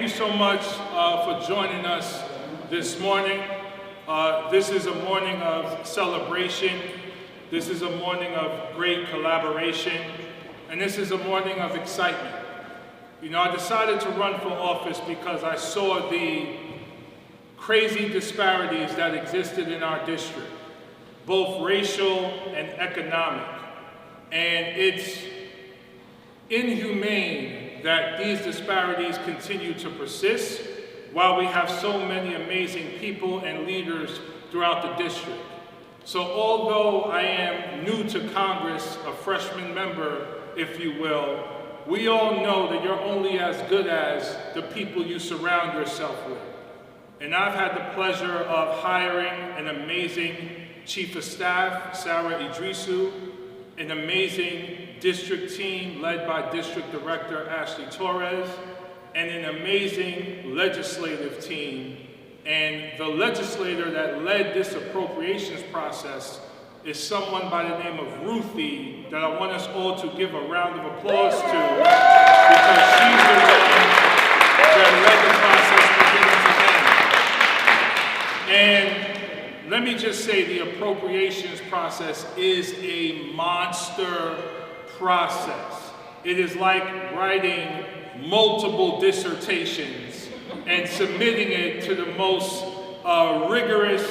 thank you so much for joining us this morning. This is a morning of celebration. This is a morning of great collaboration. And this is a morning of excitement. You know, I decided to run for office because I saw the crazy disparities that existed in our district, both racial and economic. And it's inhumane that these disparities continue to persist while we have so many amazing people and leaders throughout the district. So although I am new to Congress, a freshman member, if you will, we all know that you're only as good as the people you surround yourself with. And I've had the pleasure of hiring an amazing Chief of Staff, Sarah Idrisu, an amazing district team led by District Director Ashley Torres, and an amazing legislative team. And the legislator that led this appropriations process is someone by the name of Ruthie that I want us all to give a round of applause to, because she's the one that led the process beginning to end. And let me just say, the appropriations process is a monster process. It is like writing multiple dissertations and submitting it to the most rigorous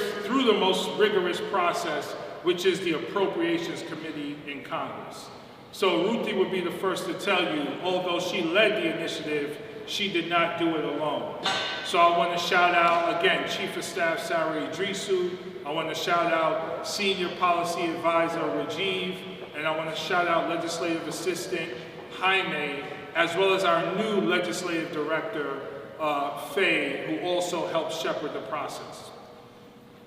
process, which is the Appropriations Committee in Congress. So Ruthie would be the first to tell you, although she led the initiative, she did not do it alone. So I want to shout out, again, Chief of Staff Sarah Idrisu. I want to shout out Senior Policy Advisor Rajiv, and I want to shout out Legislative Assistant Jaime, as well as our new Legislative Director, Faye, who also helped shepherd the process.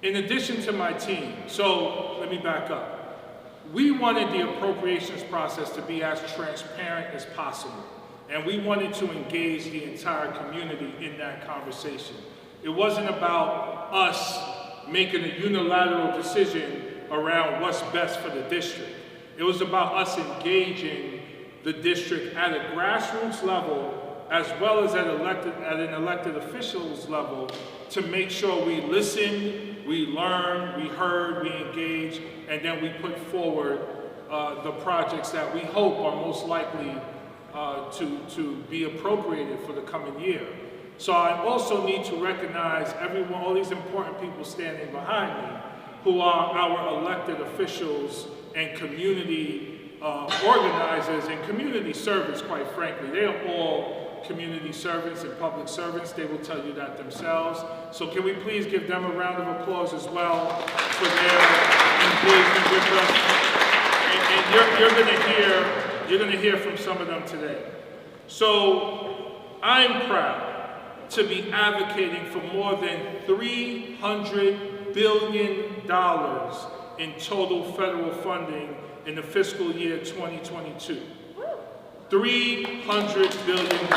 In addition to my team, so let me back up. We wanted the appropriations process to be as transparent as possible, and we wanted to engage the entire community in that conversation. It wasn't about us making a unilateral decision around what's best for the district. It was about us engaging the district at a grassroots level, as well as at an elected officials level, to make sure we listened, we learned, we heard, we engaged, and then we put forward the projects that we hope are most likely to be appropriated for the coming year. So I also need to recognize everyone, all these important people standing behind me, who are our elected officials and community organizers and community servants, quite frankly. They are all community servants and public servants. They will tell you that themselves. So can we please give them a round of applause as well for their engagement with us? And you're going to hear from some of them today. So I'm proud to be advocating for more than $300 billion in total federal funding in the fiscal year 2022. $300 billion.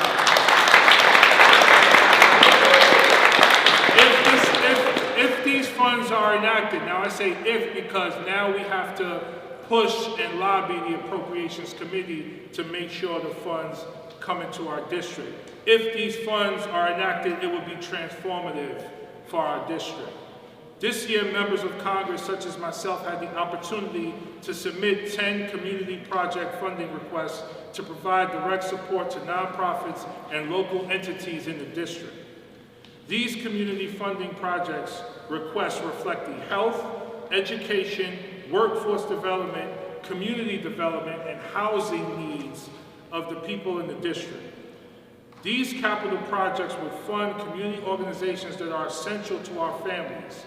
If these funds are enacted, now I say if because now we have to push and lobby the Appropriations Committee to make sure the funds come into our district. If these funds are enacted, it will be transformative for our district. This year, members of Congress, such as myself, had the opportunity to submit 10 community project funding requests to provide direct support to nonprofits and local entities in the district. These community funding projects requests reflect the health, education, workforce development, community development, and housing needs of the people in the district. These capital projects will fund community organizations that are essential to our families.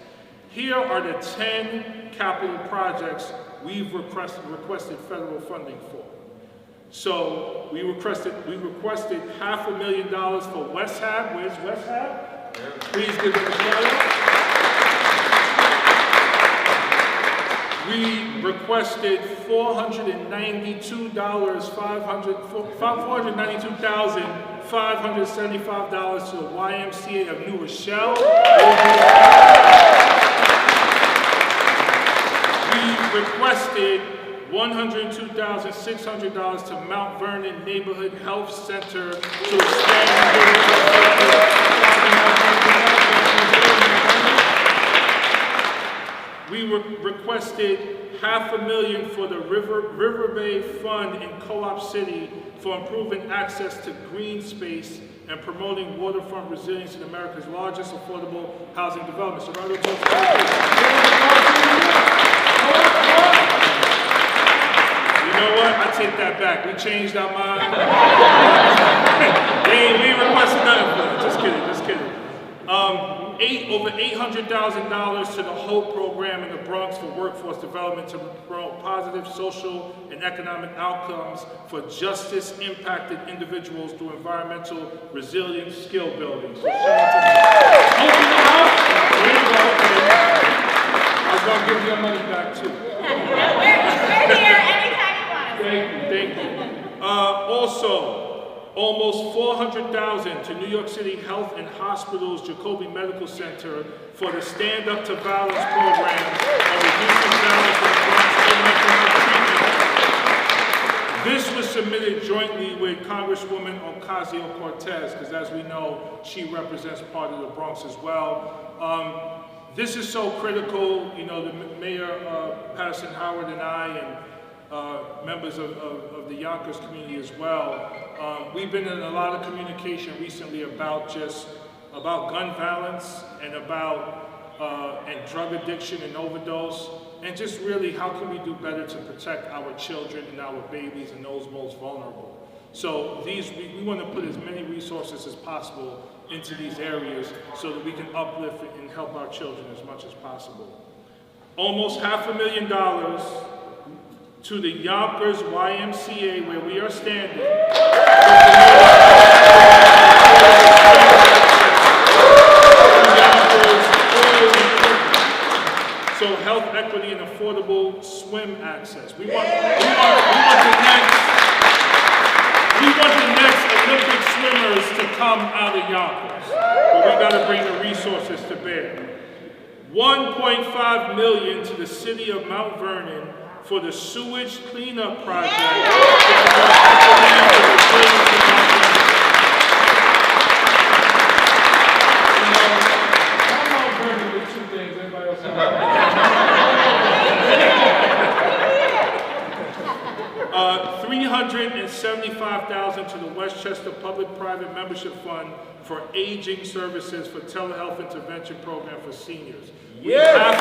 Here are the 10 capital projects we've requested federal funding for. So we requested $500,000 for West Hab. Where's West Hab? Please give them a shout out. We requested $492,575 to the YMCA of New Rochelle. We requested $102,600 to Mount Vernon Neighborhood Health Center to expand requested $500,000 for the River Bay Fund in Co-op City for improving access to green space and promoting waterfront resilience in America's largest affordable housing development. So round of applause for that. You know what? I take that back. We changed our mind. we requested nothing for that. Just kidding, just kidding. Over $800,000 to the HOPE program in the Bronx for workforce development to promote positive social and economic outcomes for justice-impacted individuals through environmental resilience skill building. So shout out to HOPE in the house. There you go. I was going to give you your money back too. We're here anytime you want us. Thank you. Also, almost $400,000 to New York City Health and Hospitals Jacoby Medical Center for the Stand Up to Violence program and reducing violence in the Bronx. This was submitted jointly with Congresswoman Ocasio-Cortez, because as we know, she represents part of the Bronx as well. This is so critical. You know, the Mayor Patterson-Howard and I and members of the Yonkers community as well. We've been in a lot of communication recently about gun violence and about and drug addiction and overdose, and just really how can we do better to protect our children and our babies and those most vulnerable. So we want to put as many resources as possible into these areas so that we can uplift and help our children as much as possible. Almost $500,000 to the Yonkers YMCA, where we are standing. So health equity and affordable swim access. We want the next Olympic swimmers to come out of Yonkers, but we got to bring the resources to bear. $1.5 million to the city of Mount Vernon for the sewage cleanup project. $375,000 to the Westchester Public-Private Membership Fund for aging services for telehealth intervention program for seniors. We have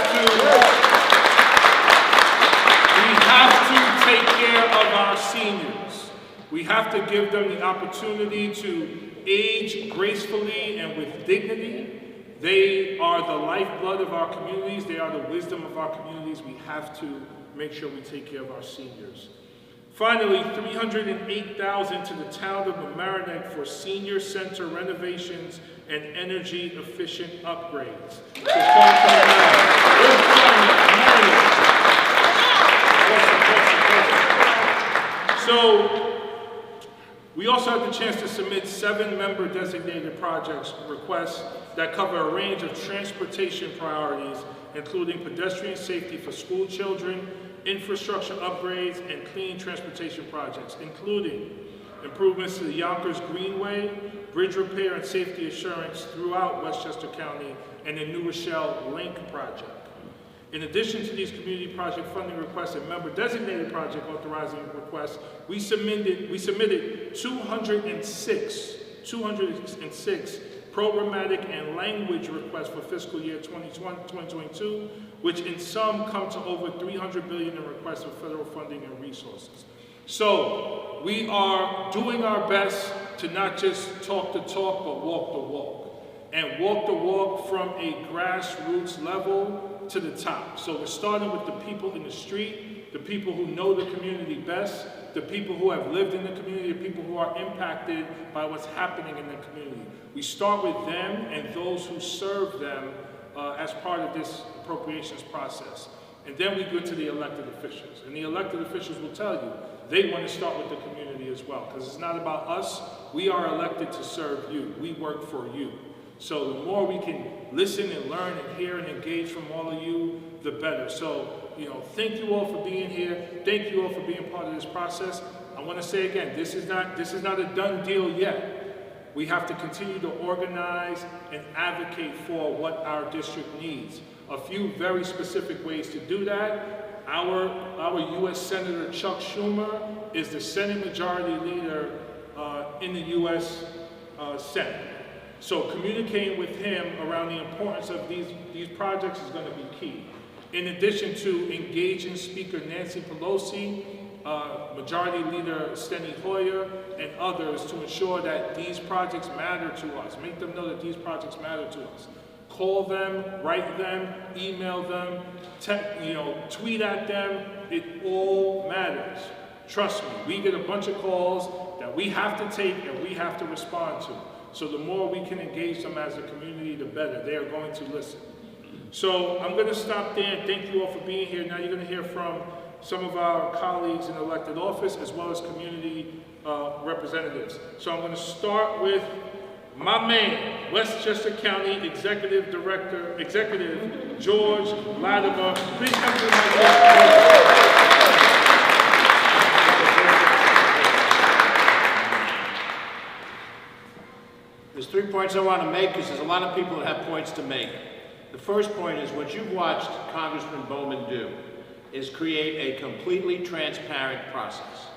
to take care of our seniors. We have to give them the opportunity to age gracefully and with dignity. They are the lifeblood of our communities. They are the wisdom of our communities. We have to make sure we take care of our seniors. Finally, $308,000 to the town of Mamaroneck for senior center renovations and energy efficient upgrades. So we also had the chance to submit 7-member designated projects requests that cover a range of transportation priorities, including pedestrian safety for school children, infrastructure upgrades, and clean transportation projects, including improvements to the Yonkers Greenway, bridge repair and safety assurance throughout Westchester County, and the New Rochelle Link project. In addition to these community project funding requests and member designated project authorizing requests, we submitted 206 programmatic and language requests for fiscal year 2022, which in sum come to over $300 billion in requests for federal funding and resources. So we are doing our best to not just talk the talk, but walk the walk. And walk the walk from a grassroots level to the top. So we're starting with the people in the street, the people who know the community best, the people who have lived in the community, the people who are impacted by what's happening in the community. We start with them and those who serve them as part of this appropriations process. And then we go to the elected officials. And the elected officials will tell you, they want to start with the community as well, because it's not about us. We are elected to serve you. We work for you. So the more we can listen and learn and hear and engage from all of you, the better. So, thank you all for being here. Thank you all for being part of this process. I want to say again, this is not a done deal yet. We have to continue to organize and advocate for what our district needs. A few very specific ways to do that. Our U.S. Senator Chuck Schumer is the Senate Majority Leader in the U.S. Senate. So communicating with him around the importance of these projects is going to be key. In addition to engaging Speaker Nancy Pelosi, Majority Leader Steny Hoyer, and others to ensure that these projects matter to us. Make them know that these projects matter to us. Call them, write them, email them, tweet at them. It all matters. Trust me, we get a bunch of calls that we have to take and we have to respond to. So the more we can engage them as a community, the better. They are going to listen. So I'm going to stop there and thank you all for being here. Now you're going to hear from some of our colleagues in elected office as well as community representatives. So I'm going to start with my man, Westchester County Executive George Latimer. Please come to the microphone. There's 3 points I want to make because there's a lot of people that have points to make. The first point is what you've watched Congressman Bowman do is create a completely transparent process.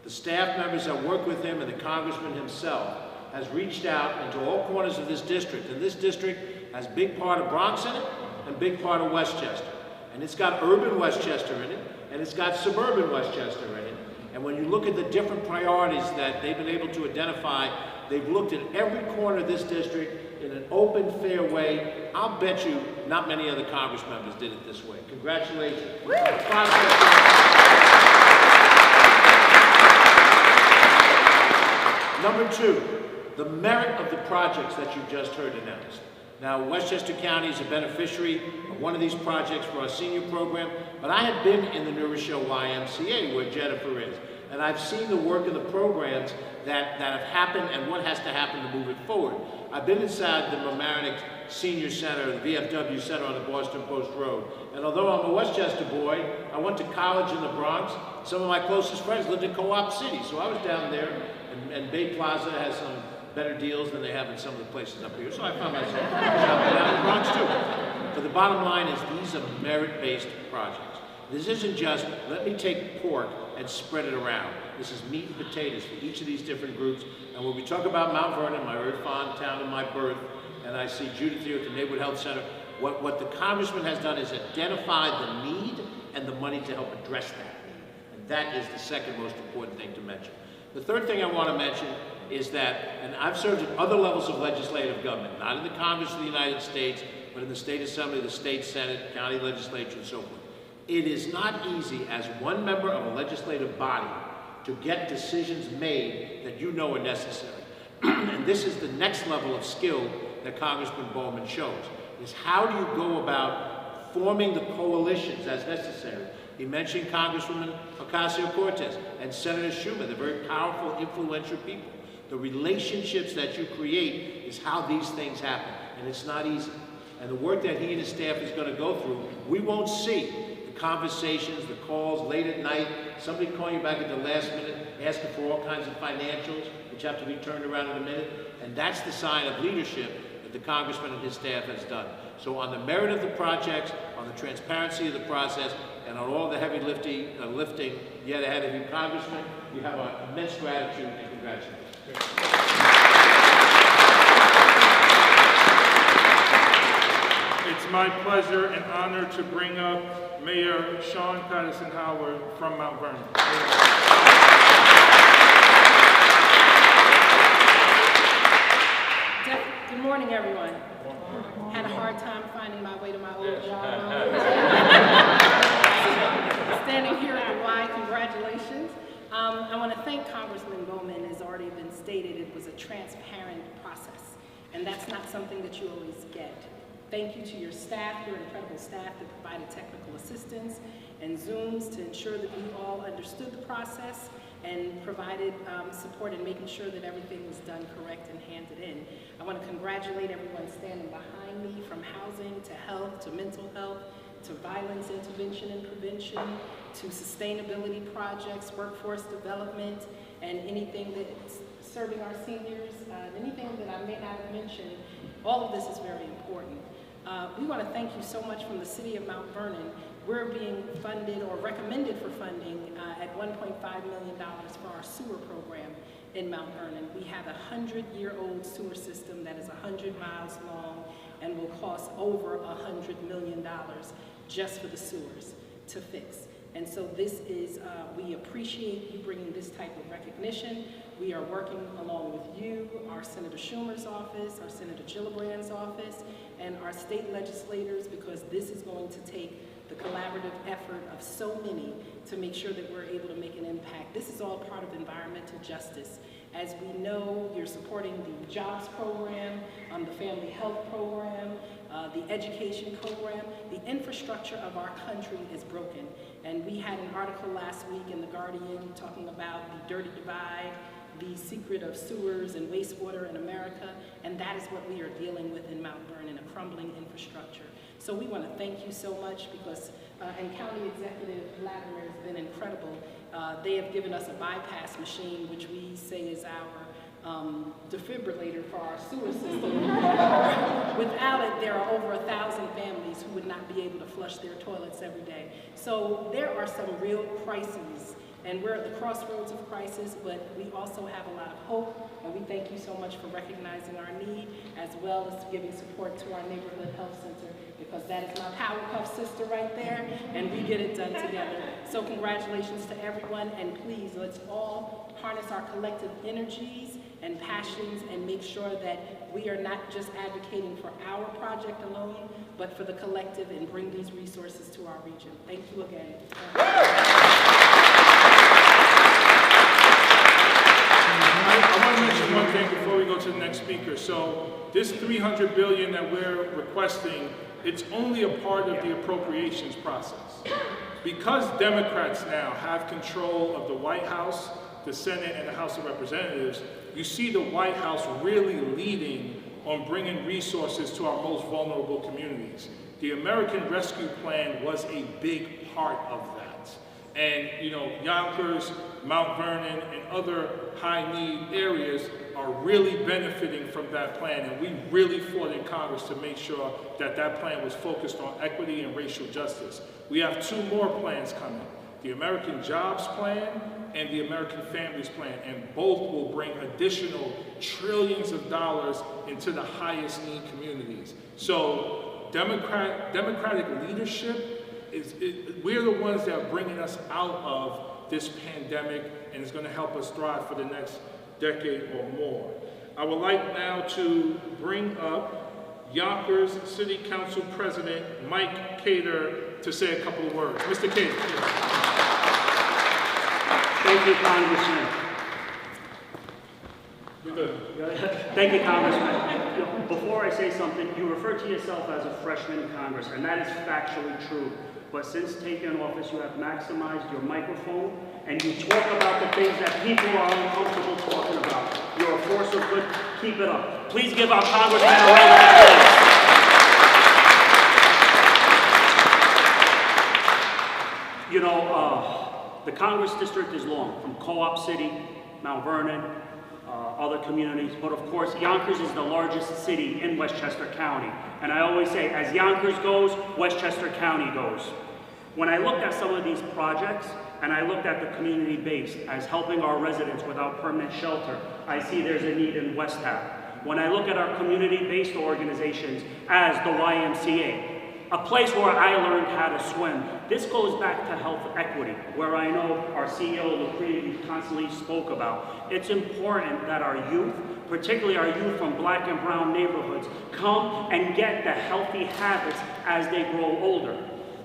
The staff members that work with him and the congressman himself has reached out into all corners of this district. And this district has a big part of Bronx in it and a big part of Westchester. And it's got urban Westchester in it, and it's got suburban Westchester in it. And when you look at the different priorities that they've been able to identify, they've looked at every corner of this district in an open, fair way. I'll bet you not many other Congress members did it this way. Congratulations. Number 2, the merit of the projects that you just heard announced. Now, Westchester County is a beneficiary of one of these projects for our senior program, but I have been in the New Rochelle YMCA where Jennifer is, and I've seen the work and the programs that have happened and what has to happen to move it forward. I've been inside the Mamaroneck Senior Center, the VFW Center on the Boston Post Road, and although I'm a Westchester boy, I went to college in the Bronx. Some of my closest friends lived in Co-op City, so I was down there, and Bay Plaza has some better deals than they have in some of the places up here. So I found myself shopping down in the Bronx too. But the bottom line is these are merit-based projects. This isn't just, let me take pork and spread it around. This is meat and potatoes for each of these different groups. And when we talk about Mount Vernon, my very fond town of my birth, and I see Judith here at the Neighborhood Health Center, what the congressman has done is identify the need and the money to help address that need. And that is the second most important thing to mention. The third thing I want to mention is that, and I've served at other levels of legislative government, not in the Congress of the United States, but in the State Assembly, the State Senate, County Legislature, and so forth. It is not easy as one member of a legislative body to get decisions made that you know are necessary. And this is the next level of skill that Congressman Bowman shows, is how do you go about forming the coalitions as necessary. He mentioned Congresswoman Ocasio-Cortez and Senator Schumer. They're very powerful, influential people. The relationships that you create is how these things happen, and it's not easy. And the work that he and his staff is going to go through, we won't see the conversations, the calls late at night, somebody calling you back at the last minute, asking for all kinds of financials, which have to be turned around in a minute, and that's the sign of leadership that the congressman and his staff has done. So on the merit of the projects, on the transparency of the process, and on all the heavy lifting yet ahead of you, Congressman, you have our immense gratitude and congratulations. It's my pleasure and honor to bring up Mayor Sean Patterson-Howard from Mount Vernon. Good morning, everyone. Had a hard time finding my way to my old job. Standing here at the Y, congratulations. I want to thank Congressman Bowman. As already been stated, it was a transparent process, and that's not something that you always get. Thank you to your staff, your incredible staff that provided technical assistance and Zooms to ensure that we all understood the process and provided support in making sure that everything was done correct and handed in. I want to congratulate everyone standing behind me, from housing to health to mental health to violence intervention and prevention to sustainability projects, workforce development, and anything that's serving our seniors, anything that I may not have mentioned, all of this is very important. We want to thank you so much from the City of Mount Vernon. We're being funded or recommended for funding at $1.5 million for our sewer program in Mount Vernon. We have a 100-year-old sewer system that is 100 miles long and will cost over $100 million just for the sewers to fix. And so this is, we appreciate you bringing this type of recognition. We are working along with you, our Senator Schumer's office, our Senator Gillibrand's office, and our state legislators, because this is going to take the collaborative effort of so many to make sure that we're able to make an impact. This is all part of environmental justice. As we know, you're supporting the jobs program, the family health program, the education program. The infrastructure of our country is broken. And we had an article last week in The Guardian talking about the dirty divide, the secret of sewers and wastewater in America, and that is what we are dealing with in Mount Vernon, a crumbling infrastructure. So we want to thank you so much because, and County Executive Latimer has been incredible. They have given us a bypass machine, which we say is our defibrillator for our sewer system. Without it, there are over 1,000 families who would not be able to flush their toilets every day. So there are some real crises, and we're at the crossroads of crisis, but we also have a lot of hope, and we thank you so much for recognizing our need, as well as giving support to our neighborhood health center, because that is my Powerpuff sister right there, and we get it done together. So congratulations to everyone, and please, let's all harness our collective energies and passions and make sure that we are not just advocating for our project alone, but for the collective, and bring these resources to our region. Thank you again. I want to mention one thing before we go to the next speaker. So this $300 billion that we're requesting, it's only a part of the appropriations process. Because Democrats now have control of the White House, the Senate, and the House of Representatives, you see the White House really leading on bringing resources to our most vulnerable communities. The American Rescue Plan was a big part of that. And, you know, Yonkers, Mount Vernon, and other high-need areas are really benefiting from that plan. And we really fought in Congress to make sure that that plan was focused on equity and racial justice. We have two more plans coming, the American Jobs Plan and the American Families Plan, and both will bring additional trillions of dollars into the highest need communities. So Democratic leadership, we're the ones that are bringing us out of this pandemic, and it's going to help us thrive for the next decade or more. I would like now to bring up Yonkers City Council President Mike Cater to say a couple of words. Mr. Cater. Thank you, Congressman. You're good. Thank you, Congressman. You know, before I say something, you refer to yourself as a freshman in Congress, and that is factually true. But since taking office, you have maximized your microphone, and you talk about the things that people are uncomfortable talking about. You're a force of good. Keep it up. Please give our Congressman a round of applause. You know, the Congress district is long, from Co-op City, Mount Vernon, other communities, but of course, Yonkers is the largest city in Westchester County. And I always say, as Yonkers goes, Westchester County goes. When I looked at some of these projects, and I looked at the community base as helping our residents without permanent shelter, I see there's a need in West Ave. When I look at our community-based organizations as the YMCA, a place where I learned how to swim. This goes back to health equity, where I know our CEO, Lucrio, constantly spoke about. It's important that our youth, particularly our youth from black and brown neighborhoods, come and get the healthy habits as they grow older.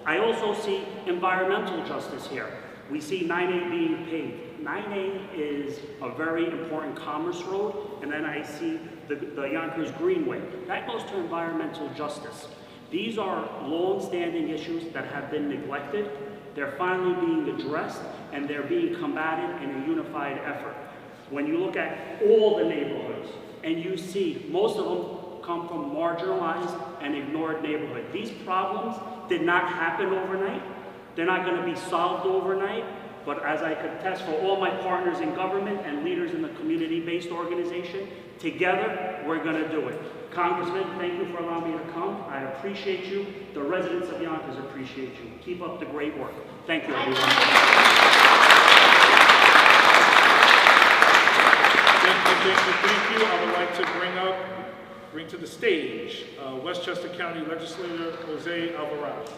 I also see environmental justice here. We see 9A being paved. 9A is a very important commerce road, and then I see the Yonkers Greenway. That goes to environmental justice. These are long-standing issues that have been neglected. They're finally being addressed, and they're being combated in a unified effort. When you look at all the neighborhoods, and you see most of them come from marginalized and ignored neighborhoods. These problems did not happen overnight. They're not going to be solved overnight, But as I contest for all my partners in government and leaders in the community-based organization, together, we're going to do it. Congressman, thank you for allowing me to come. I appreciate you. The residents of Yonkers appreciate you. Keep up the great work. Thank you, everyone. Thank you. I would like to bring to the stage Westchester County Legislator Jose Alvarado.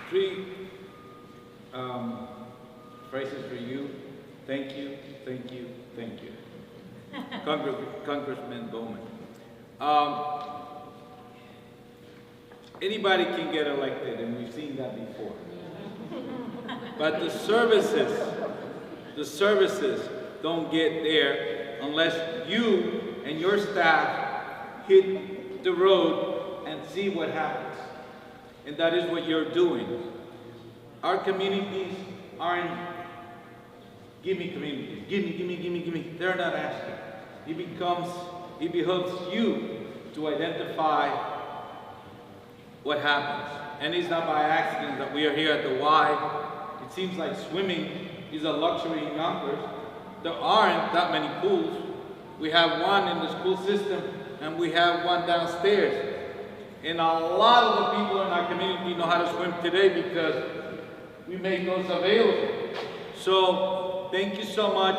Three phrases for you. Thank you, thank you, thank you. Congressman Bowman. Anybody can get elected, and we've seen that before. But the services don't get there unless you and your staff hit the road and see what happens. And that is what you're doing. Our communities aren't, give me communities, give me. They're not asking. It behooves you to identify what happens. And it's not by accident that we are here at the Y. It seems like swimming is a luxury in Yonkers. There aren't that many pools. We have one in the school system and we have one downstairs. And a lot of the people in our community know how to swim today because we make those available. So thank you so much.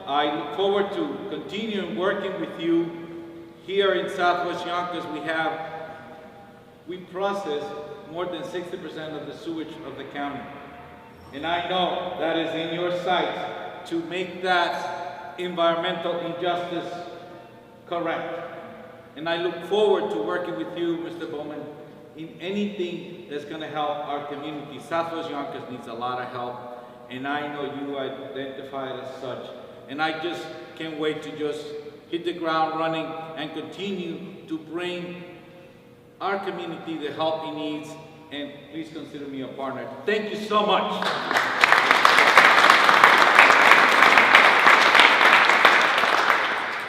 I look forward to continuing working with you. Here in Southwest Yonkers, we process more than 60% of the sewage of the county. And I know that is in your sight to make that environmental injustice correct. And I look forward to working with you, Mr. Bowman, in anything that's going to help our community. Southwest Yonkers needs a lot of help, and I know you identify it as such. And I just can't wait to just hit the ground running and continue to bring our community the help it needs. And please consider me a partner. Thank you so much.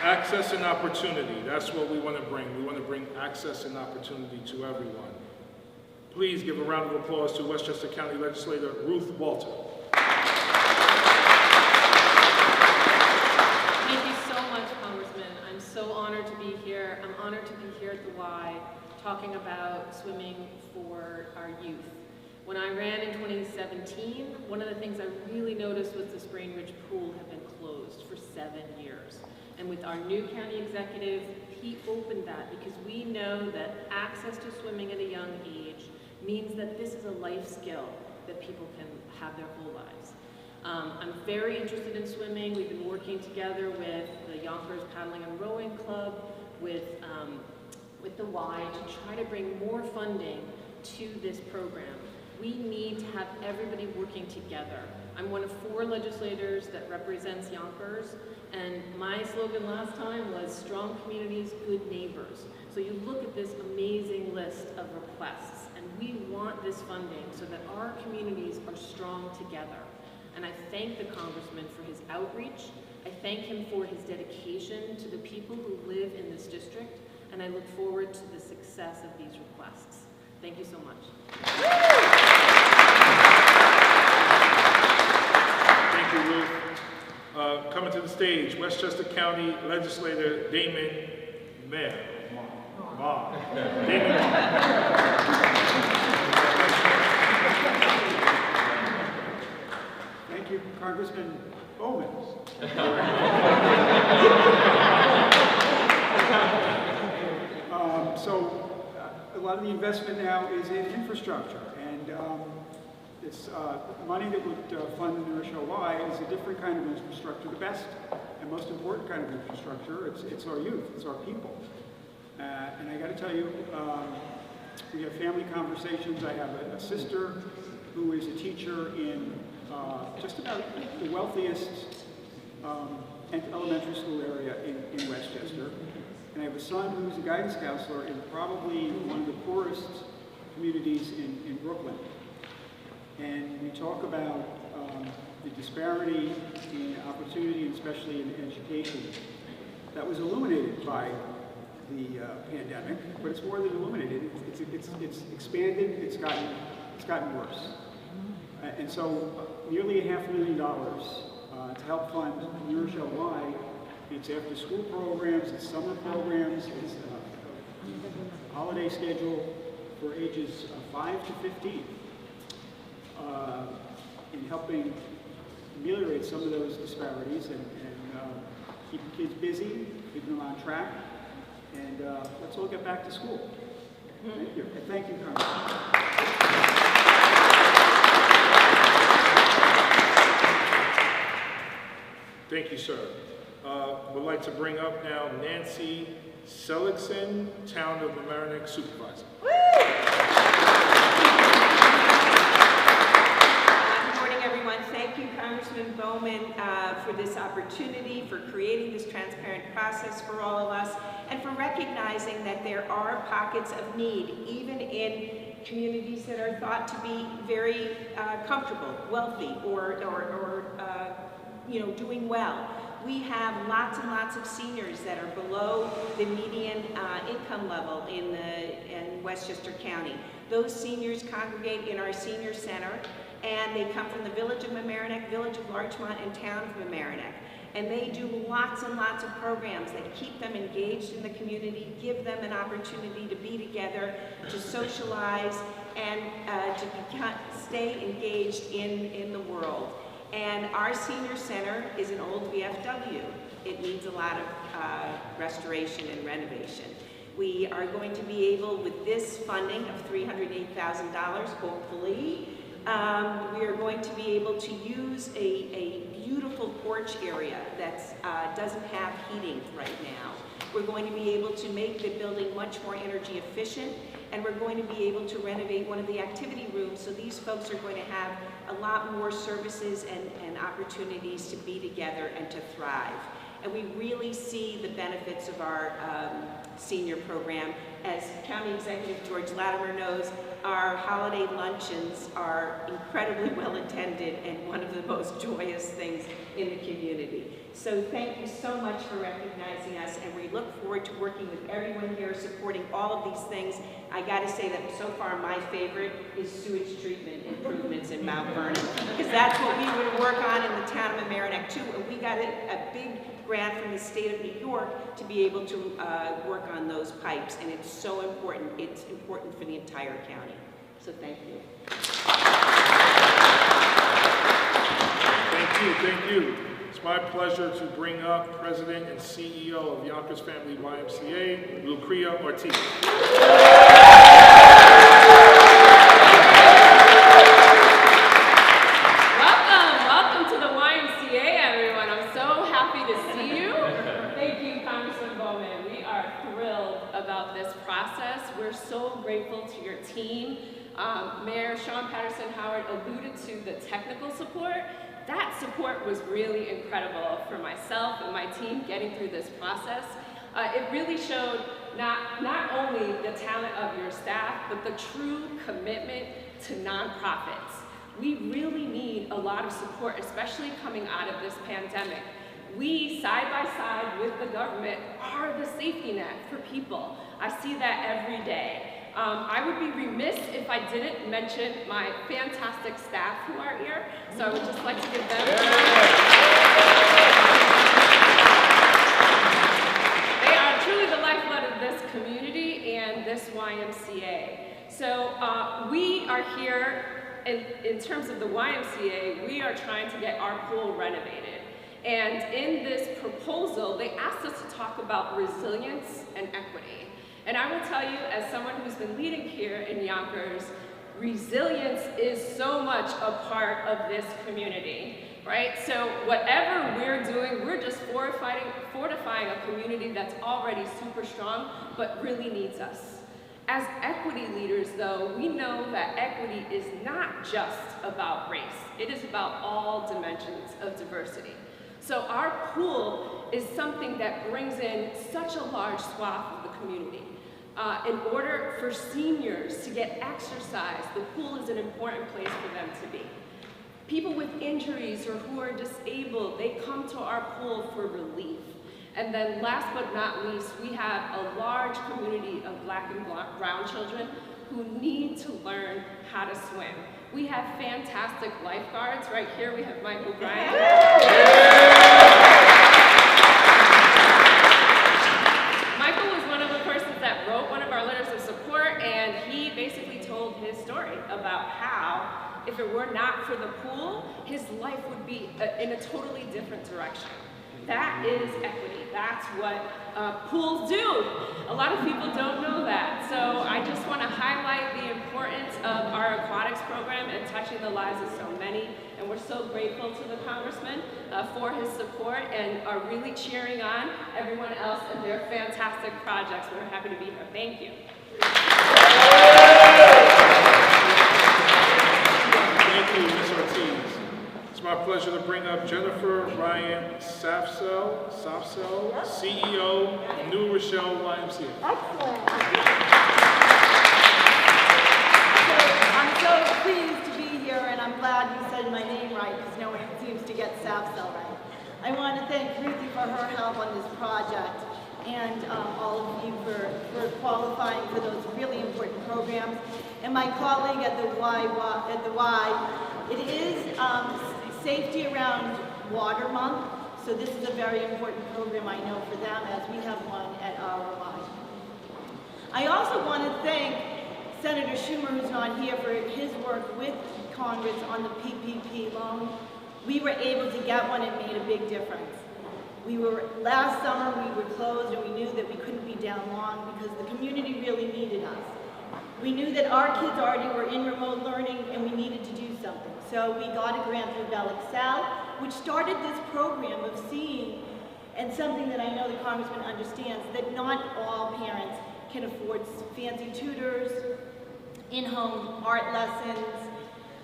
Access and opportunity, that's what we want to bring. We want to bring access and opportunity to everyone. Please give a round of applause to Westchester County Legislator Ruth Walter. Thank you so much, Congressman. I'm so honored to be here. I'm honored to be here at the Y talking about swimming for our youth. When I ran in 2017, one of the things I really noticed was the Sprain Ridge Pool had been closed for 7 years. And with our new county executive, he opened that because we know that access to swimming at a young age means that this is a life skill that people can have their whole lives. I'm very interested in swimming. We've been working together with the Yonkers Paddling and Rowing Club, with the Y, to try to bring more funding to this program. We need to have everybody working together. I'm one of 4 legislators that represents Yonkers, and my slogan last time was strong communities, good neighbors. So you look at this amazing list of requests, and we want this funding so that our communities are strong together. And I thank the Congressman for his outreach. I thank him for his dedication to the people who live in this district, and I look forward to the success of these requests. Thank you so much. Thank you, Ruth. Coming to the stage, Westchester County Legislator Damon Mayor. Damon. Thank you, Congressman Bowman. A lot of the investment now is in infrastructure, and this money that would fund the Nourisho Y is a different kind of infrastructure, the best and most important kind of infrastructure. It's our youth, it's our people. And I got to tell you, we have family conversations. I have a sister who is a teacher in just about the wealthiest elementary school area in Westchester. And I have a son who's a guidance counselor in probably one of the poorest communities in Brooklyn. And we talk about the disparity in opportunity, especially in education, that was illuminated by the pandemic, but it's more than illuminated. It's expanded. It's gotten worse. And so, nearly $500,000 to help fund New Rochelle Y. It's after-school programs, it's summer programs, it's a holiday schedule for ages 5 to 15, in helping ameliorate some of those disparities and keep kids busy, keep them on track, and let's all get back to school. Thank you. And thank you, Congressman. Thank you, sir. Would like to bring up now Nancy Seligson, Town of Mamaroneck Supervisor. Good morning, everyone. Thank you, Congressman Bowman, for this opportunity, for creating this transparent process for all of us, and for recognizing that there are pockets of need, even in communities that are thought to be very comfortable, wealthy, or doing well. We have lots and lots of seniors that are below the median income level in Westchester County. Those seniors congregate in our senior center, and they come from the village of Mamaroneck, village of Larchmont, and town of Mamaroneck. And they do lots and lots of programs that keep them engaged in the community, give them an opportunity to be together, to socialize, and to stay engaged in the world. And our senior center is an old VFW. It needs a lot of restoration and renovation. We are going to be able, with this funding of $308,000, hopefully, we are going to be able to use a beautiful porch area that doesn't have heating right now. We're going to be able to make the building much more energy efficient, and we're going to be able to renovate one of the activity rooms, so these folks are going to have a lot more services and opportunities to be together and to thrive. And we really see the benefits of our senior program. As County Executive George Latimer knows, our holiday luncheons are incredibly well attended and one of the most joyous things in the community. So thank you so much for recognizing us, and we look forward to working with everyone here, supporting all of these things. I gotta say that so far my favorite is sewage treatment improvements in Mount Vernon, because that's what we would work on in the town of Mamaroneck too, and we got a big grant from the state of New York to be able to work on those pipes, and it's so important. It's important for the entire county. So thank you. Thank you. It's my pleasure to bring up President and CEO of Yonkers Family YMCA, Lucrio Ortiz. Welcome to the YMCA, everyone. I'm so happy to see you. Thank you, Congressman Bowman. We are thrilled about this process. We're so grateful to your team. Mayor Sean Patterson-Howard alluded to the technical support. That support was really incredible for myself and my team getting through this process. It really showed not only the talent of your staff, but the true commitment to nonprofits. We really need a lot of support, especially coming out of this pandemic. We, side by side with the government, are the safety net for people. I see that every day. I would be remiss if I didn't mention my fantastic staff who are here, so I would just like to give them a round. They are truly the lifeblood of this community and this YMCA. So we are here, in terms of the YMCA, we are trying to get our pool renovated. And in this proposal, they asked us to talk about resilience and equity. And I will tell you, as someone who's been leading here in Yonkers, resilience is so much a part of this community, right? So whatever we're doing, we're just fortifying a community that's already super strong, but really needs us. As equity leaders, though, we know that equity is not just about race. It is about all dimensions of diversity. So our pool is something that brings in such a large swath of the community. In order for seniors to get exercise, the pool is an important place for them to be. People with injuries or who are disabled, they come to our pool for relief. And then last but not least, we have a large community of Black and brown children who need to learn how to swim. We have fantastic lifeguards. Right here we have Michael Bryant. Michael was one of the persons that wrote one of our letters of support, and he basically told his story about how, if it were not for the pool, his life would be in a totally different direction. That is equity. That's what pools do. A lot of people don't know that. So I just want to highlight the importance of our aquatics program and touching the lives of so many. And we're so grateful to the Congressman for his support and are really cheering on everyone else and their fantastic projects. We're happy to be here. Thank you. Thank you, Ms. Ortiz. It's my pleasure to bring up Jennifer Ryan Safsell, CEO of New Rochelle YMCA. Excellent. I'm so pleased to be here, and I'm glad you said my name right, because no one seems to get Safsell right. I want to thank Ruthie for her help on this project, and all of you for qualifying for those really important programs. And my colleague at the Y, it is Safety Around Water Month, so this is a very important program, I know, for them, as we have one at our Y. I also want to thank Senator Schumer, who's not here, for his work with Congress on the PPP loan. We were able to get one. It made a big difference. Last summer we were closed, and we knew that we couldn't be down long because the community really needed us. We knew that our kids already were in remote learning, and we needed to do something. So we got a grant through Bell-Excel, which started this program of seeing, and something that I know the Congressman understands, that not all parents can afford fancy tutors, in-home art lessons.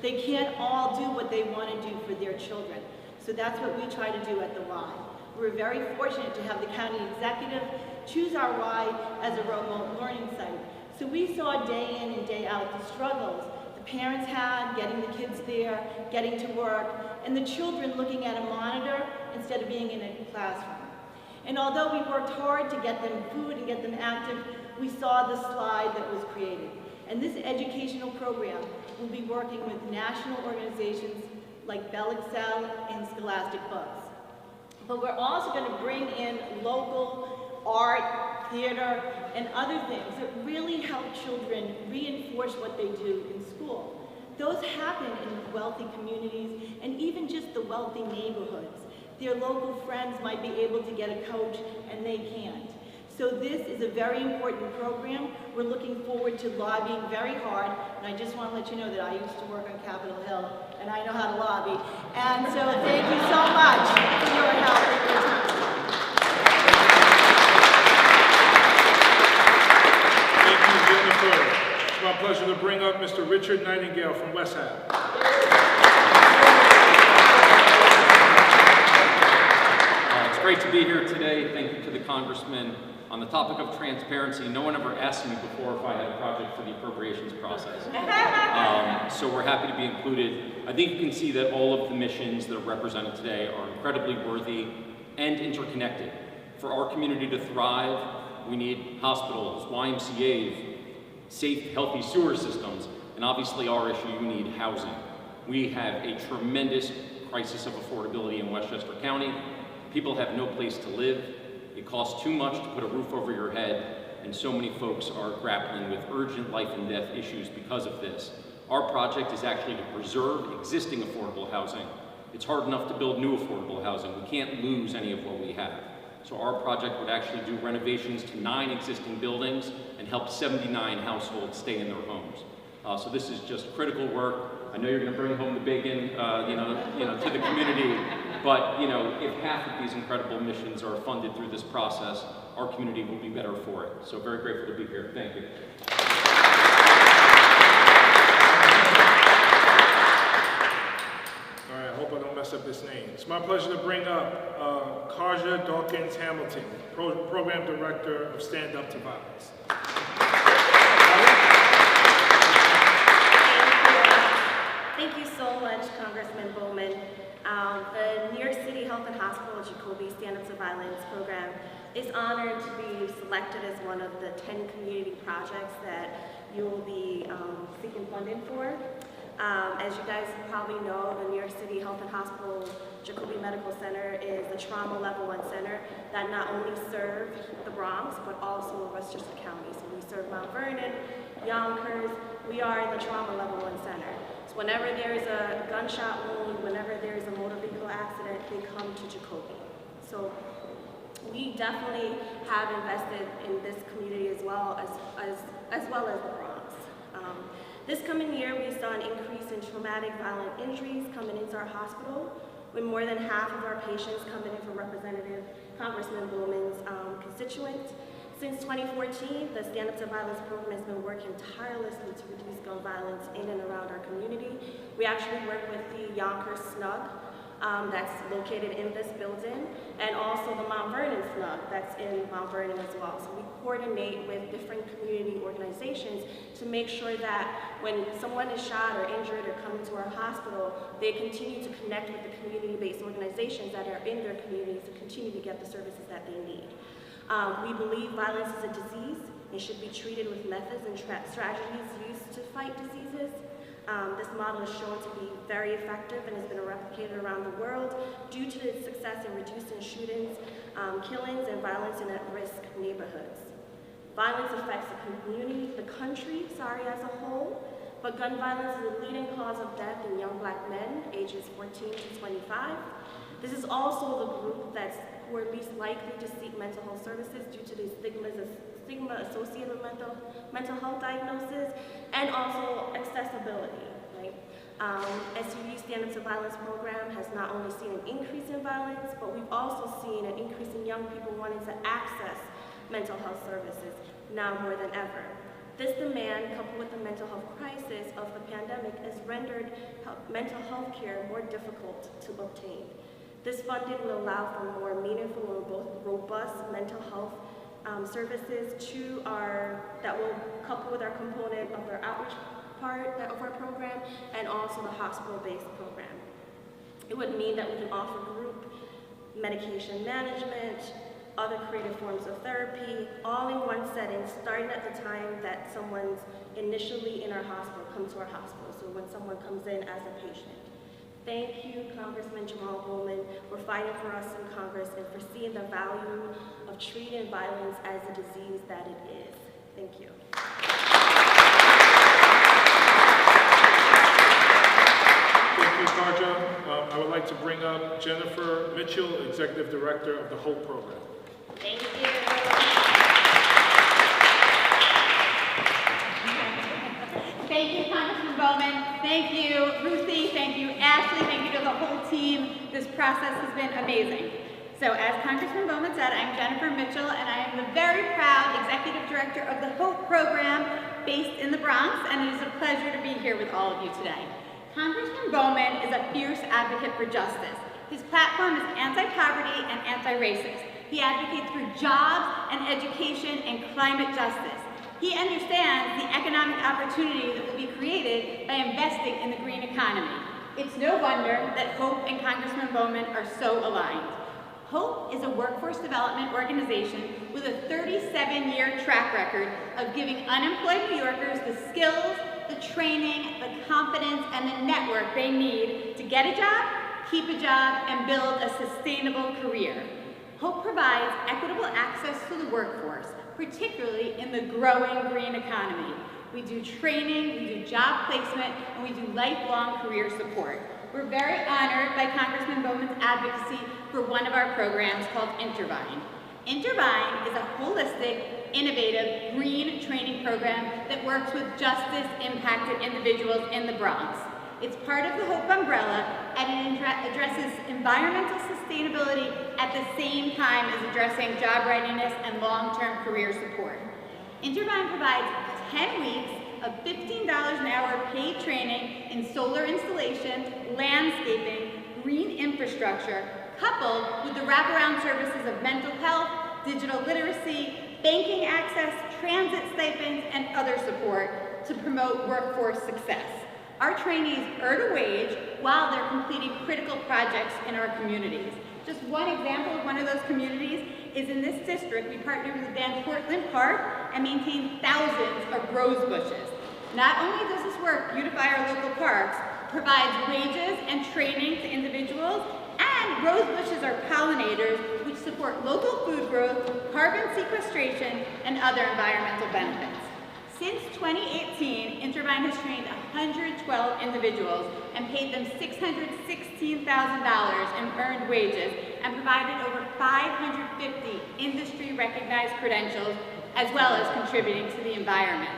They can't all do what they want to do for their children. So that's what we try to do at the Y. We're very fortunate to have the county executive choose our Y as a remote learning site. So we saw day in and day out the struggles the parents had, getting the kids there, getting to work, and the children looking at a monitor instead of being in a classroom. And although we worked hard to get them food and get them active, we saw the slide that was created. And this educational program will be working with national organizations like Bell-Excel and Scholastic Books. But we're also going to bring in local art, theater, and other things that really help children reinforce what they do in school. Those happen in wealthy communities and even just the wealthy neighborhoods. Their local friends might be able to get a coach and they can't. So this is a very important program. We're looking forward to lobbying very hard, and I just want to let you know that I used to work on Capitol Hill, and I know how to lobby. And so thank you so much for your help and your time. Thank you, Jennifer. It's my pleasure to bring up Mr. Richard Nightingale from West Ave. It's great to be here today. Thank you to the Congressman. On the topic of transparency, no one ever asked me before if I had a project for the appropriations process. So we're happy to be included. I think you can see that all of the missions that are represented today are incredibly worthy and interconnected. For our community to thrive, we need hospitals, YMCAs, safe, healthy sewer systems, and obviously our issue, we need housing. We have a tremendous crisis of affordability in Westchester County. People have no place to live. It costs too much to put a roof over your head, and so many folks are grappling with urgent life and death issues because of this. Our project is actually to preserve existing affordable housing. It's hard enough to build new affordable housing. We can't lose any of what we have. So our project would actually do renovations to 9 existing buildings and help 79 households stay in their homes. So this is just critical work. I know you're going to bring home the bacon, to the community, but if half of these incredible missions are funded through this process, our community will be better for it. So very grateful to be here. Thank you. All right, I hope I don't mess up this name. It's my pleasure to bring up Karja Dawkins Hamilton, Program Director of Stand Up to Violence. Thank you so much, Congressman Bowman. The New York City Health and Hospital Jacoby Stand Up to Violence program is honored to be selected as one of the 10 community projects that you will be seeking funding for. As you guys probably know, the New York City Health and Hospital Jacoby Medical Center is the trauma level 1 center that not only serves the Bronx, but also Westchester County. So we serve Mount Vernon, Yonkers. We are in the trauma level 1 center. So whenever there is a gunshot wound, whenever there is a motor vehicle accident, they come to Jacoby. So we definitely have invested in this community as well as the Bronx. This coming year, we saw an increase in traumatic violent injuries coming into our hospital, with more than half of our patients coming in from Representative Congressman Bowman's constituents. Since 2014, the Stand Up to Violence program has been working tirelessly to reduce gun violence in and around our community. We actually work with the Yonkers SNUG, that's located in this building, and also the Mount Vernon SNUG that's in Mount Vernon as well. So we coordinate with different community organizations to make sure that when someone is shot or injured or coming to our hospital, they continue to connect with the community-based organizations that are in their communities to continue to get the services that they need. We believe violence is a disease and should be treated with methods and strategies used to fight diseases. This model is shown to be very effective and has been replicated around the world due to its success in reducing shootings, killings, and violence in at-risk neighborhoods. Violence affects the community, the country, as a whole, but gun violence is the leading cause of death in young Black men, ages 14 to 25. This is also the group who are least likely to seek mental health services due to the stigma associated with mental health diagnosis, and also accessibility, right? SUV Stand Up to Violence program has not only seen an increase in violence, but we've also seen an increase in young people wanting to access mental health services now more than ever. This demand, coupled with the mental health crisis of the pandemic, has rendered mental health care more difficult to obtain. This funding will allow for more meaningful and robust mental health services that will couple with our component of our outreach part of our program and also the hospital-based program. It would mean that we can offer group medication management, other creative forms of therapy, all in one setting, starting at the time that someone's initially in our hospital, comes to our hospital, so when someone comes in as a patient. Thank you, Congressman Jamaal Bowman, for fighting for us in Congress and for seeing the value of treating violence as a disease that it is. Thank you. Thank you, Karja. I would like to bring up Jennifer Mitchell, Executive Director of the HOPE program. Thank you. Thank you, Congressman Bowman. Thank you, Ruthie. Thank you, Ashley. Thank you to the whole team. This process has been amazing. So as Congressman Bowman said, I'm Jennifer Mitchell, and I am the very proud Executive Director of the HOPE program based in the Bronx, and it is a pleasure to be here with all of you today. Congressman Bowman is a fierce advocate for justice. His platform is anti-poverty and anti-racist. He advocates for jobs and education and climate justice. He understands the economic opportunity that will be created by investing in the green economy. It's no wonder that HOPE and Congressman Bowman are so aligned. HOPE is a workforce development organization with a 37-year track record of giving unemployed New Yorkers the skills, the training, the confidence, and the network they need to get a job, keep a job, and build a sustainable career. HOPE provides equitable access to the workforce, particularly in the growing green economy. We do training, we do job placement, and we do lifelong career support. We're very honored by Congressman Bowman's advocacy for one of our programs called Intervine. Intervine is a holistic, innovative, green training program that works with justice-impacted individuals in the Bronx. It's part of the HOPE umbrella, and it addresses environmental sustainability at the same time as addressing job readiness and long-term career support. Intervine provides 10 weeks of $15 an hour paid training in solar installation, landscaping, green infrastructure, coupled with the wraparound services of mental health, digital literacy, banking access, transit stipends, and other support to promote workforce success. Our trainees earn a wage while they're completing critical projects in our communities. Just one example of one of those communities is in this district. We partnered with Van Cortlandt Park and maintain thousands of rose bushes. Not only does this work beautify our local parks, provides wages and training to individuals, and rose bushes are pollinators which support local food growth, carbon sequestration, and other environmental benefits. Since 2018, Intervine has trained 112 individuals and paid them $616,000 in earned wages and provided over 550 industry-recognized credentials, as well as contributing to the environment.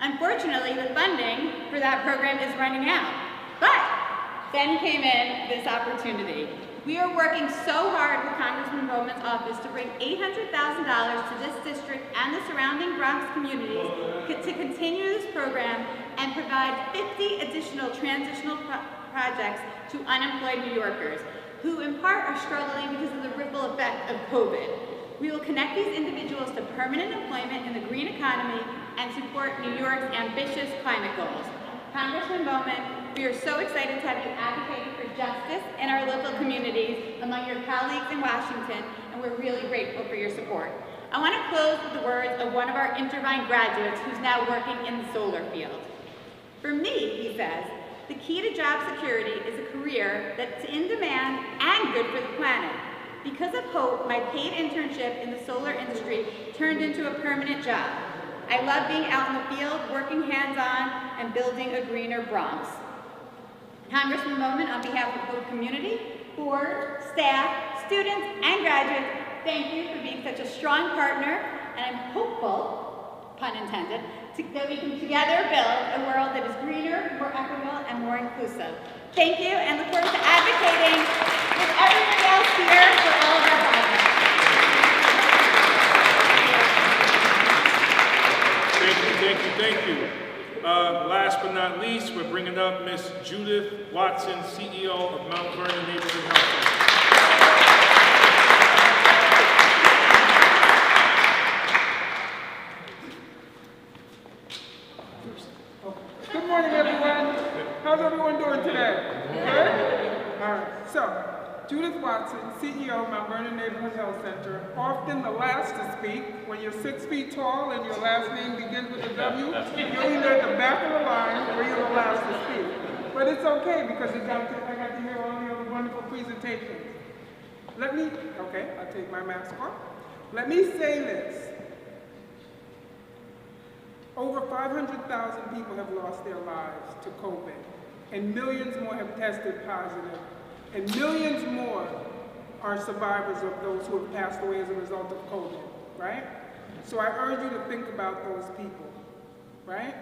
Unfortunately, the funding for that program is running out, but then came in this opportunity. We are working so hard with Congressman Bowman's office to bring $800,000 to this district and the surrounding Bronx communities to continue this program and provide 50 additional transitional projects to unemployed New Yorkers, who in part are struggling because of the ripple effect of COVID. We will connect these individuals to permanent employment in the green economy and support New York's ambitious climate goals. Congressman Bowman, we are so excited to have you advocating for justice in our local communities among your colleagues in Washington, and we're really grateful for your support. I want to close with the words of one of our Intervine graduates who's now working in the solar field. For me, he says, the key to job security is a career that's in demand and good for the planet. Because of hope, my paid internship in the solar industry turned into a permanent job. I love being out in the field, working hands-on, and building a greener Bronx. Congressman Bowman, on behalf of the community, board, staff, students, and graduates, thank you for being such a strong partner, and I'm hopeful, pun intended, that we can together build a world that is greener, more equitable, and more inclusive. Thank you, and look forward to advocating with everybody else here for all of our projects. Thank you. Last but not least, we're bringing up Ms. Judith Watson, CEO of Mount Vernon Neighborhood Health Center. Good morning, everyone. How's everyone doing today? Good? All right. So, Judith Watson, CEO of Mount Vernon Neighborhood Health Center, often the last to speak. When you're 6 feet tall and your last name begins with a W, you're either at the back of the line or you're the last to speak. But it's okay because I got to hear all the other wonderful presentations. Okay, I'll take my mask off. Let me say this. Over 500,000 people have lost their lives to COVID, and millions more have tested positive, and millions more are survivors of those who have passed away as a result of COVID, right? So I urge you to think about those people, right?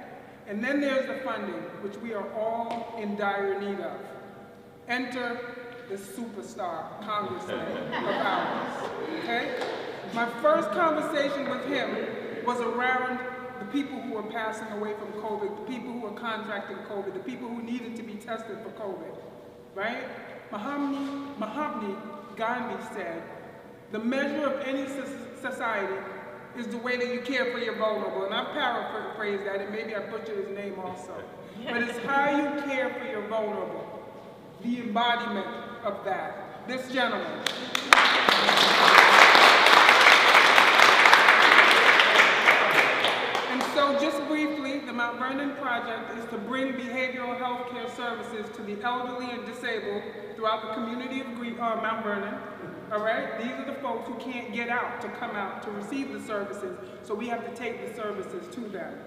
And then there's the funding, which we are all in dire need of. Enter the superstar congressman of ours, okay? My first conversation with him was around the people who were passing away from COVID, the people who were contracting COVID, the people who needed to be tested for COVID, right? Mahatma Gandhi said, the measure of any society is the way that you care for your vulnerable. And I've paraphrased that, and maybe I butchered his name also. But it's how you care for your vulnerable, the embodiment of that. This gentleman. So just briefly, the Mount Vernon project is to bring behavioral health care services to the elderly and disabled throughout the community of Mount Vernon, all right? These are the folks who can't get out to come out to receive the services, so we have to take the services to them.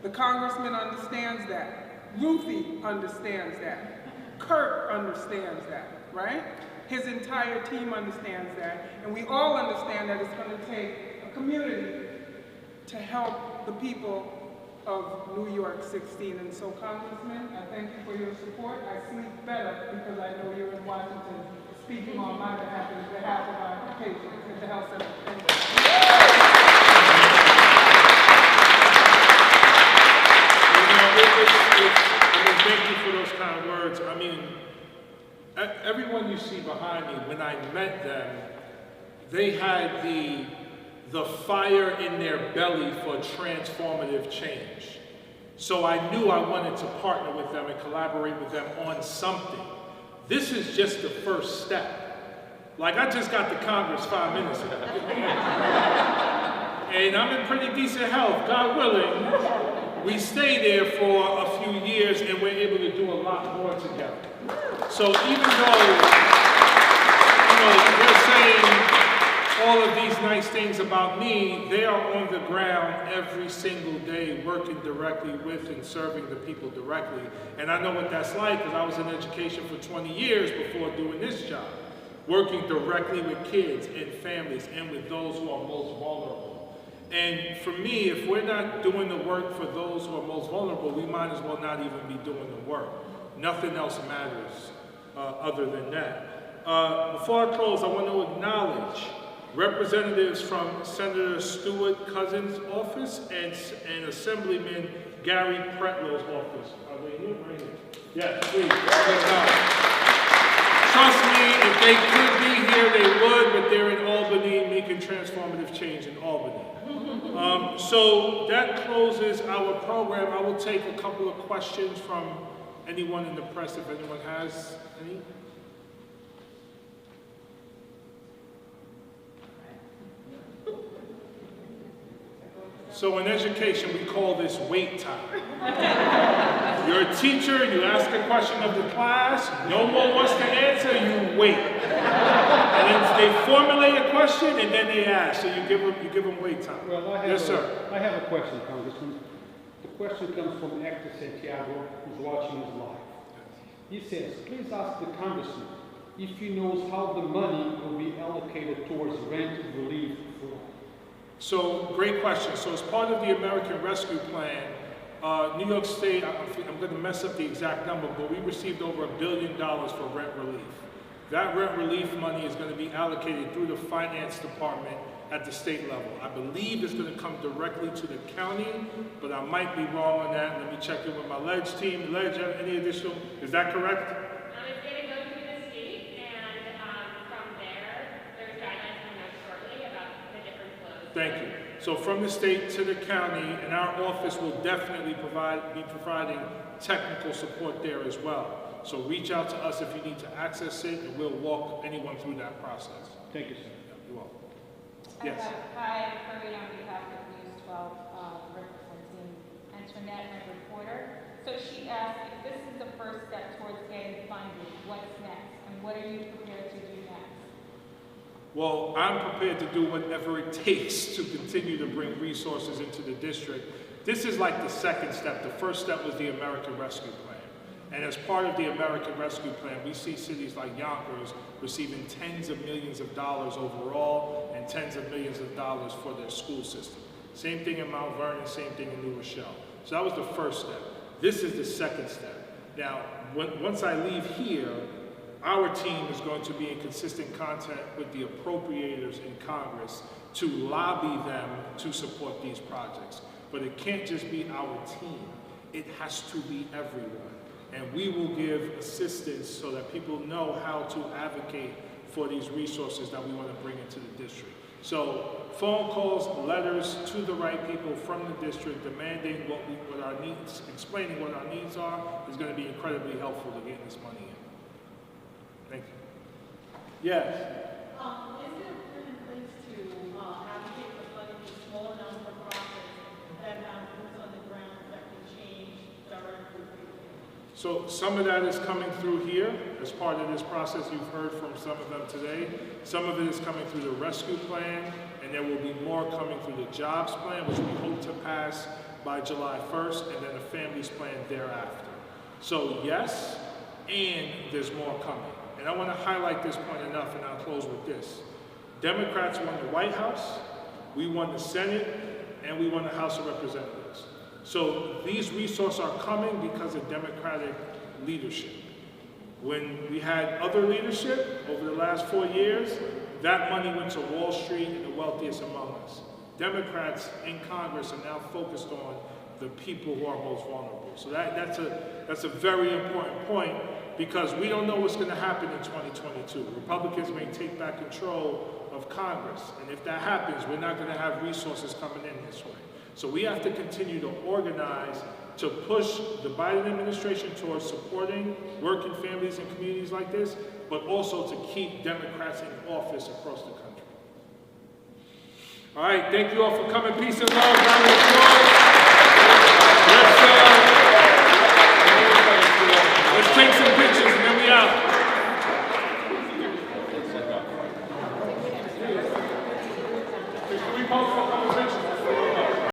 The congressman understands that. Ruthie understands that. Kurt understands that, right? His entire team understands that, and we all understand that it's going to take a community to help the people of New York 16. And so, Congressman, I thank you for your support. I sleep better because I know you're in Washington speaking on my behalf and on behalf of our patients at the health center. Thank you. Thank you for those kind of words. I mean, everyone you see behind me, when I met them, they had the fire in their belly for transformative change. So I knew I wanted to partner with them and collaborate with them on something. This is just the first step. Like, I just got to Congress 5 minutes ago. And I'm in pretty decent health, God willing. We stay there for a few years and we're able to do a lot more together. So even though, they're saying all of these nice things about me, they are on the ground every single day working directly with and serving the people directly. And I know what that's like because I was in education for 20 years before doing this job, working directly with kids and families and with those who are most vulnerable. And for me, if we're not doing the work for those who are most vulnerable, we might as well not even be doing the work. Nothing else matters other than that. Before I close, I want to acknowledge representatives from Senator Stuart Cousins' office and Assemblyman Gary Pretlow's office. Are they here? Right here. Yes, please. Trust me, if they could be here, they would, but they're in Albany making transformative change in Albany. So that closes our program. I will take a couple of questions from anyone in the press, if anyone has any. So in education, we call this wait time. You're a teacher, you ask a question of the class, no one wants to answer, you wait. And then they formulate a question and then they ask, so you give them wait time. Well, Yes, sir. I have a question, Congressman. The question comes from Hector Santiago, who's watching us live. He says, please ask the Congressman if he knows how the money will be allocated towards rent relief for all. So, great question. So as part of the American Rescue Plan, New York State, I'm going to mess up the exact number, but we received over $1 billion for rent relief. That rent relief money is going to be allocated through the finance department at the state level. I believe it's going to come directly to the county, but I might be wrong on that. Let me check in with my Ledge team. Ledge, any additional? Is that correct? It's going to go through the state, and from there, there's guidelines coming out shortly about the different flows. Thank you. So from the state to the county, and our office will definitely be providing technical support there as well. So reach out to us if you need to access it, and we'll walk anyone through that process. Thank you, sir. You're welcome. Yes. Hi, Karja on behalf of News 12, representing Antoinette, my reporter. So she asked if this is the first step towards getting funded, what's next? And what are you prepared to do next? Well, I'm prepared to do whatever it takes to continue to bring resources into the district. This is like the second step. The first step was the American Rescue Plan. And as part of the American Rescue Plan, we see cities like Yonkers receiving tens of millions of dollars overall and tens of millions of dollars for their school system. Same thing in Mount Vernon, same thing in New Rochelle. So that was the first step. This is the second step. Now, once I leave here, our team is going to be in consistent contact with the appropriators in Congress to lobby them to support these projects. But it can't just be our team. It has to be everyone. And we will give assistance so that people know how to advocate for these resources that we want to bring into the district. So phone calls, letters to the right people from the district demanding what our needs, explaining what our needs are, is going to be incredibly helpful to getting this money in. Thank you. Yes? Is there a plan in place to advocate for funding for smaller non-for-profits that have boots on the ground that can change directly? So some of that is coming through here as part of this process. You've heard from some of them today. Some of it is coming through the rescue plan, and there will be more coming through the jobs plan, which we hope to pass by July 1st, and then the families plan thereafter. So yes, and there's more coming. And I want to highlight this point enough, and I'll close with this. Democrats won the White House, we won the Senate, and we won the House of Representatives. So these resources are coming because of Democratic leadership. When we had other leadership over the last 4 years, that money went to Wall Street and the wealthiest among us. Democrats in Congress are now focused on the people who are most vulnerable. So that's a very important point, because we don't know what's going to happen in 2022. Republicans may take back control of of Congress. And if that happens, we're not going to have resources coming in this way. So we have to continue to organize to push the Biden administration towards supporting working families and communities like this, but also to keep Democrats in office across the country. All right, thank you all for coming. Peace and love. Round of applause. Let's take some pictures and then we out.